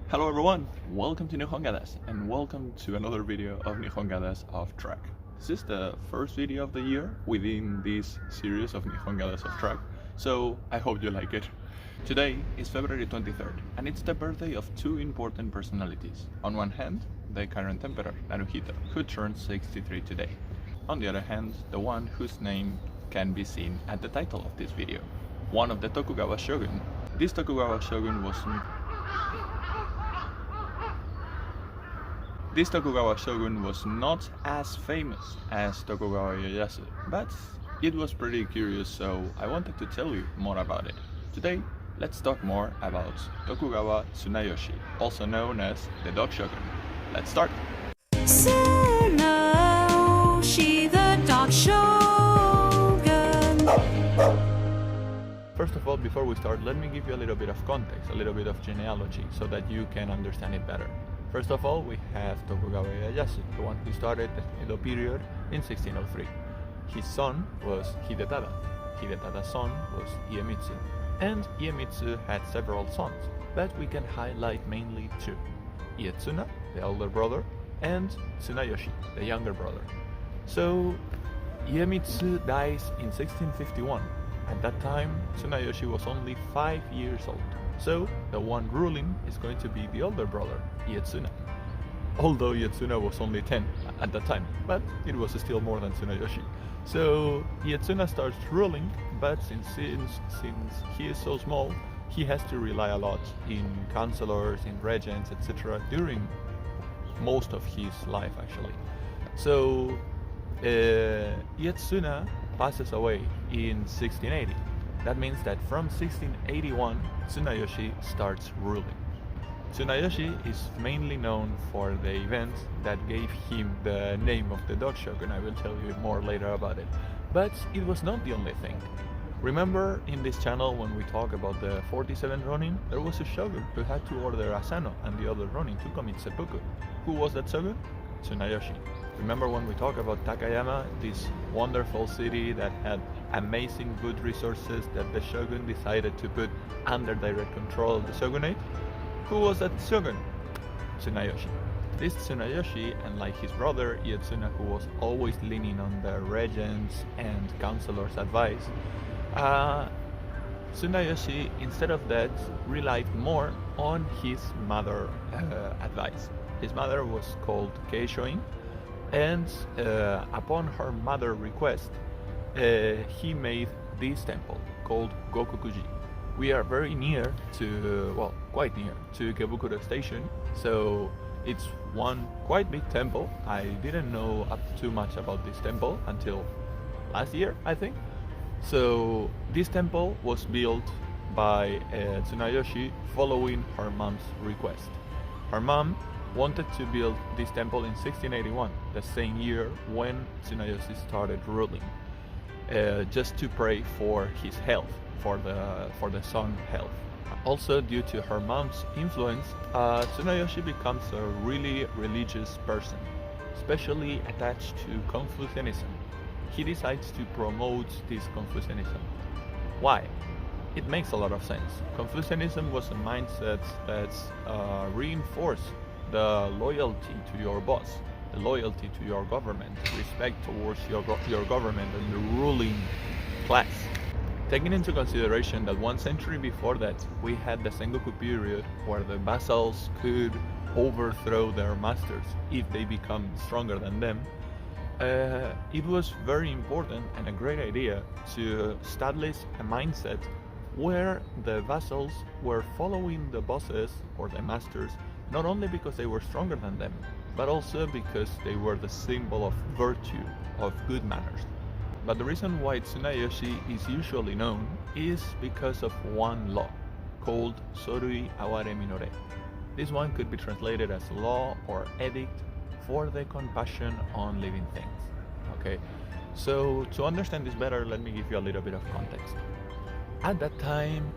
Hello everyone, welcome to Nihongadas and welcome to another video of Nihongadas Off Track. This is the first video of the year within this series of Nihongadas Off Track, so I hope you like it. Today is February 23rd and it's the birthday of two important personalities. On one hand, the current emperor, Naruhito, who turns 63 today. On the other hand, the one whose name can be seen at the title of this video, one of the Tokugawa Shogun. This Tokugawa Shogun was not as famous as Tokugawa Ieyasu, but it was pretty curious, so I wanted to tell you more about it. Today, let's talk more about Tokugawa Tsunayoshi, also known as the Dog Shogun. Let's start! Tsunayoshi, the Dog Shogun. First of all, before we start, let me give you a little bit of context, a little bit of genealogy, so that you can understand it better. First of all, we have Tokugawa Ieyasu, the one who started the Edo period in 1603. His son was Hidetada. Hidetada's son was Iemitsu. And Iemitsu had several sons, but we can highlight mainly two. Ietsuna, the elder brother, and Tsunayoshi, the younger brother. So, Iemitsu dies in 1651. At that time, Tsunayoshi was only 5 years old. So, the one ruling is going to be the older brother, Ietsuna. Although Ietsuna was only 10 at that time, but it was still more than Tsunayoshi. So, Ietsuna starts ruling, but since he is so small, he has to rely a lot in counselors, in regents, etc. during most of his life, actually. So, Ietsuna passes away in 1680. That means that from 1681, Tsunayoshi starts ruling. Tsunayoshi is mainly known for the events that gave him the name of the Dog Shogun. I will tell you more later about it. But it was not the only thing. Remember in this channel when we talk about the 47 Ronin, there was a shogun who had to order Asano and the other Ronin to commit seppuku. Who was that shogun? Tsunayoshi. Remember when we talk about Takayama, this wonderful city that had amazing food resources that the shogun decided to put under direct control of the shogunate? Who was that shogun? Tsunayoshi. This Tsunayoshi, unlike his brother Ietsuna, who was always leaning on the regents and counselors' advice, Tsunayoshi, instead of that, relied more on his mother's advice. His mother was called Keishoin, and upon her mother's request, he made this temple called Gokokuji. We are very near to, well, quite near to Ikebukuro station, so it's one quite big temple. I didn't know too much about this temple until last year, I think. So this temple was built by Tsunayoshi following her mom's request. Her mom wanted to build this temple in 1681, the same year when Tsunayoshi started ruling, just to pray for his health, for the son's health. Also, due to her mom's influence, Tsunayoshi becomes a really religious person, especially attached to Confucianism. He decides to promote this Confucianism. Why? It makes a lot of sense. Confucianism was a mindset that reinforced the loyalty to your boss, the loyalty to your government, respect towards your government and the ruling class. Taking into consideration that 1 century before that, we had the Sengoku period where the vassals could overthrow their masters if they become stronger than them, it was very important and a great idea to establish a mindset where the vassals were following the bosses or the masters not only because they were stronger than them, but also because they were the symbol of virtue, of good manners. But the reason why Tsunayoshi is usually known is because of one law, called Shorui Awaremi. This one could be translated as law or edict for the compassion on living things. Okay, so to understand this better, let me give you a little bit of context. At that time,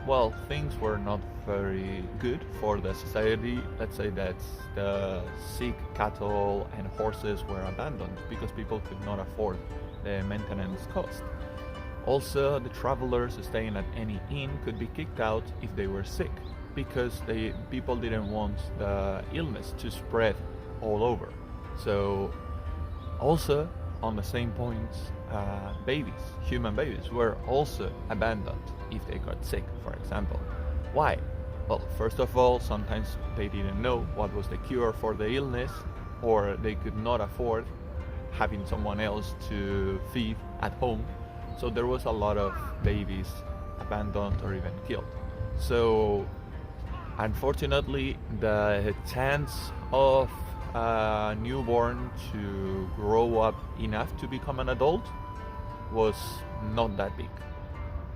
well, things were not very good for the society. Let's say that the sick cattle and horses were abandoned because people could not afford the maintenance cost. Also, the travelers staying at any inn could be kicked out if they were sick, because people didn't want the illness to spread all over. So, also, on the same point, human babies, were also abandoned if they got sick, for example. Why? Well, first of all, sometimes they didn't know what was the cure for the illness, or they could not afford having someone else to feed at home. So there was a lot of babies abandoned or even killed. So unfortunately, the chance of a newborn to grow up enough to become an adult was not that big.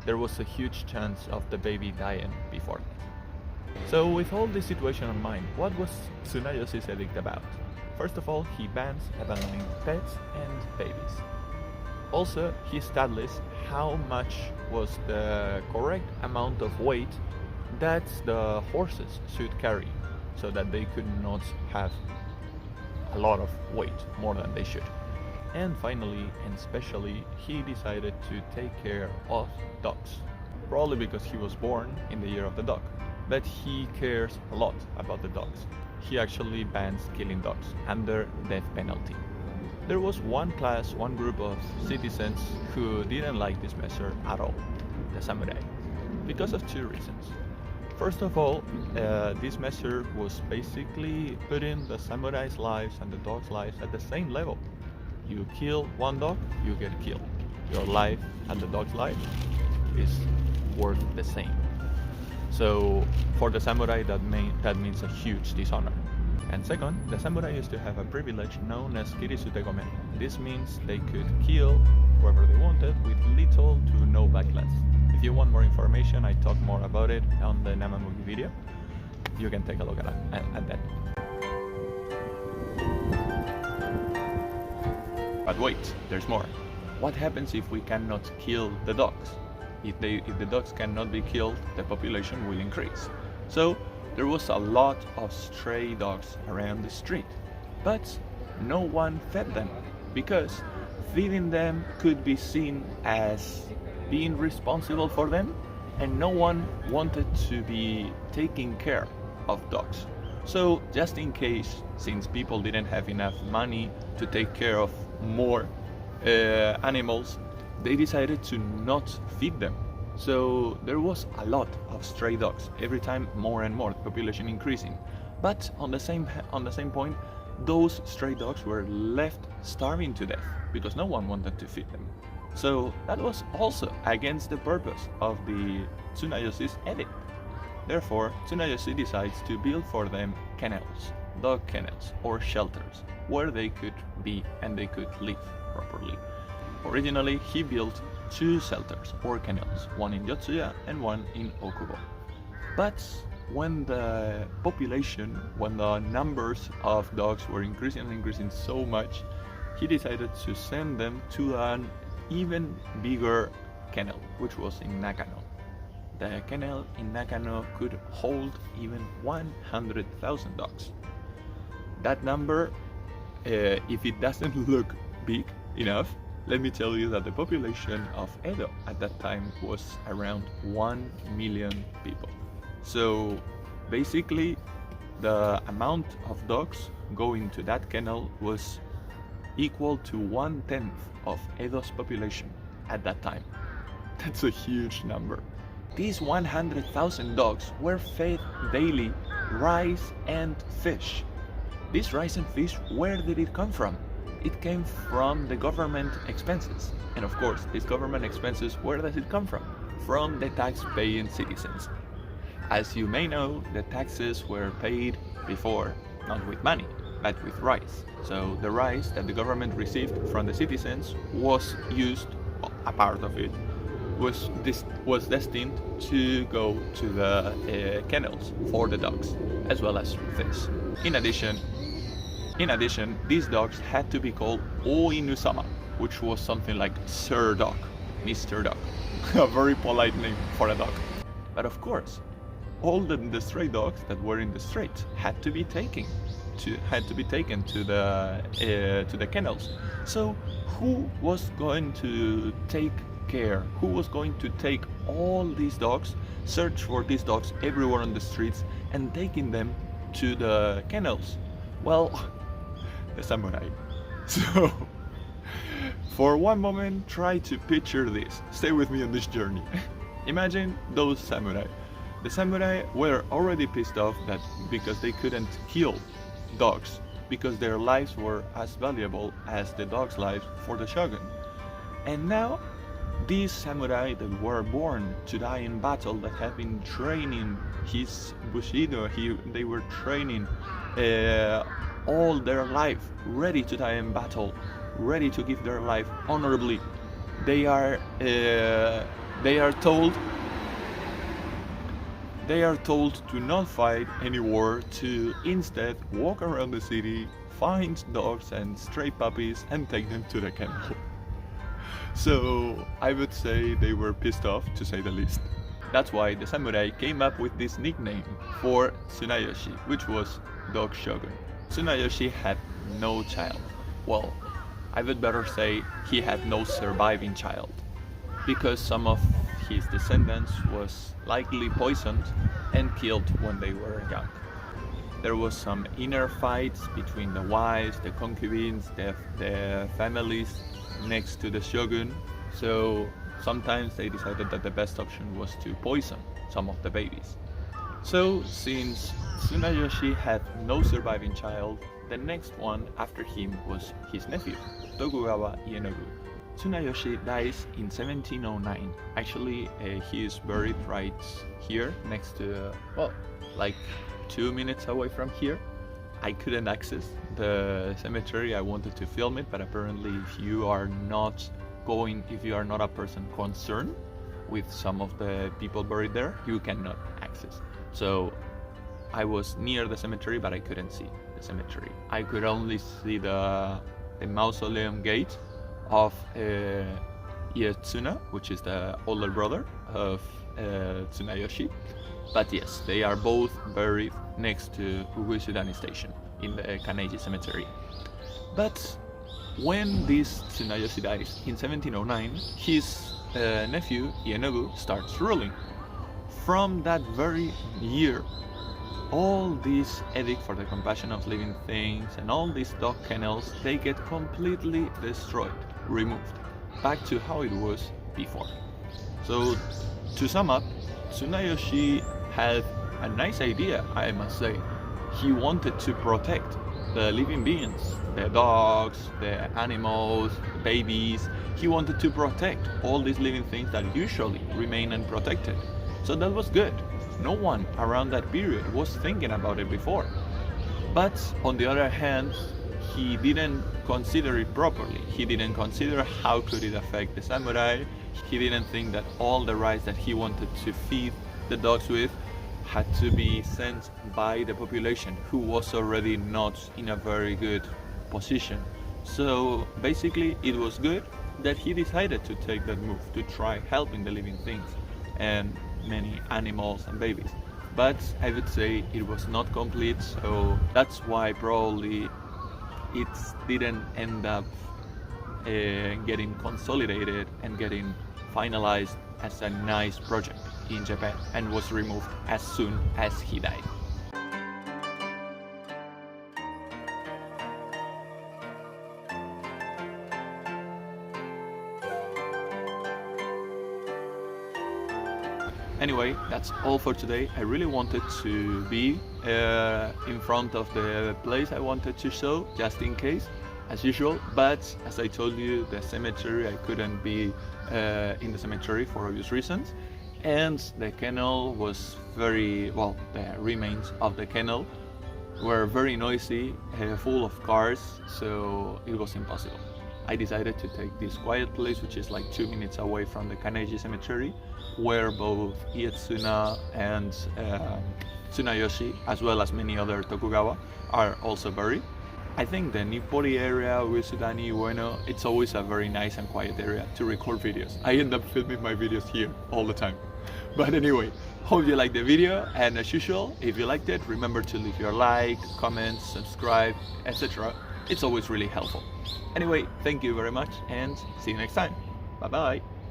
There was a huge chance of the baby dying before that. So with all this situation in mind, what was Tsunayoshi's edict about? First of all, he bans abandoning pets and babies. Also, he established how much was the correct amount of weight that the horses should carry, so that they could not have a lot of weight, more than they should. And finally, and especially, he decided to take care of dogs. Probably because he was born in the year of the dog, but he cares a lot about the dogs. He actually bans killing dogs under death penalty. There was one group of citizens who didn't like this measure at all, the samurai, because of two reasons. First of all, this measure was basically putting the samurai's lives and the dogs' lives at the same level. You kill one dog, you get killed. Your life and the dog's life is worth the same. So for the samurai, that means a huge dishonor. And second, the samurai used to have a privilege known as kirisute-gomen. This means they could kill whoever they wanted with little to no backlash. If you want more information, I talk more about it on the Namamugi video. You can take a look at that. But wait, there's more. What happens if we cannot kill the dogs? If the dogs cannot be killed, the population will increase. So there was a lot of stray dogs around the street, but no one fed them, because feeding them could be seen as being responsible for them, and no one wanted to be taking care of dogs. So just in case, since people didn't have enough money to take care of more animals, they decided to not feed them. So there was a lot of stray dogs, every time more and more, the population increasing. But on the same point, those stray dogs were left starving to death because no one wanted to feed them. So that was also against the purpose of the Tsunayoshi's edict. Therefore, Tsunayoshi decides to build for them kennels, dog kennels or shelters, where they could be and they could live properly. Originally, he built two shelters or kennels, one in Yotsuya and one in Okubo. But when the numbers of dogs were increasing so much, he decided to send them to an even bigger kennel, which was in Nakano. The kennel in Nakano could hold even 100,000 dogs. That number, if it doesn't look big enough, let me tell you that the population of Edo at that time was around 1 million people. So basically, the amount of dogs going to that kennel was equal to 1/10 of Edo's population at that time. That's a huge number. These 100,000 dogs were fed daily rice and fish. This rice and fish, where did it come from? It came from the government expenses. And of course, these government expenses, where does it come from? From the tax-paying citizens. As you may know, the taxes were paid before, not with money, but with rice. So the rice that the government received from the citizens was used, a part of it, was destined to go to the kennels for the dogs, as well as fish. In addition, these dogs had to be called Oinu-sama, which was something like Sir Dog, Mr. Dog, a very polite name for a dog. But of course, all the stray dogs that were in the street had to be taken to the kennels. So who was going to take care? Who was going to take all these dogs, search for these dogs everywhere on the streets, and taking them to the kennels? Well, the samurai. So, for one moment, try to picture this. Stay with me on this journey. Imagine those samurai. The samurai were already pissed off that because they couldn't kill dogs, because their lives were as valuable as the dogs' lives for the shogun. And now, these samurai that were born to die in battle, that have been training his bushido, they were training all their life, ready to die in battle, ready to give their life honorably. They are told to not fight any war, to instead walk around the city, find dogs and stray puppies and take them to the kennel. So I would say they were pissed off, to say the least. That's why the samurai came up with this nickname for Tsunayoshi, which was Dog Shogun. Tsunayoshi had no child. Well, I would better say he had no surviving child, because some of his descendants was likely poisoned and killed when they were young. There was some inner fights between the wives, the concubines, the families next to the shogun, so sometimes they decided that the best option was to poison some of the babies. So since Tsunayoshi had no surviving child, the next one after him was his nephew, Tokugawa Ienagu. Tsunayoshi dies in 1709. Actually, he is buried right here next to, well, like 2 minutes away from here. I couldn't access the cemetery. I wanted to film it, but apparently if you are not a person concerned with some of the people buried there, you cannot access. So I was near the cemetery, but I couldn't see the cemetery. I could only see the mausoleum gate of Ietsuna, which is the older brother of Tsunayoshi. But yes, they are both buried next to Uguisudani Station in the Kaneji Cemetery. But when this Tsunayoshi dies in 1709, his nephew Ienagu starts ruling. From that very year, all these edict for the compassion of living things and all these dog kennels, they get completely destroyed, removed, back to how it was before. So, to sum up, Tsunayoshi had a nice idea, I must say. He wanted to protect the living beings, the dogs, the animals, the babies. He wanted to protect all these living things that usually remain unprotected. So that was good. No one around that period was thinking about it before. But on the other hand, he didn't consider it properly. He didn't consider how could it affect the samurai. He didn't think that all the rice that he wanted to feed the dogs with had to be sent by the population, who was already not in a very good position. So basically it was good that he decided to take that move, to try helping the living things and many animals and babies. But I would say it was not complete, so that's why probably it didn't end up getting consolidated and getting finalized as a nice project in Japan, and was removed as soon as he died. Anyway, that's all for today. I really wanted to be in front of the place I wanted to show, just in case, as usual. But as I told you, the cemetery, I couldn't be in the cemetery for obvious reasons. And the kennel was very, well, the remains of the kennel were very noisy, full of cars, so it was impossible. I decided to take this quiet place, which is like 2 minutes away from the Kaneji Cemetery, where both Ietsuna and Tsunayoshi, as well as many other Tokugawa, are also buried. I think the Nippori area, Uesudani, Ueno, it's always a very nice and quiet area to record videos. I end up filming my videos here all the time. But anyway, hope you liked the video, and as usual, if you liked it, remember to leave your like, comment, subscribe, etc. it's always really helpful. Anyway, thank you very much and see you next time. Bye bye.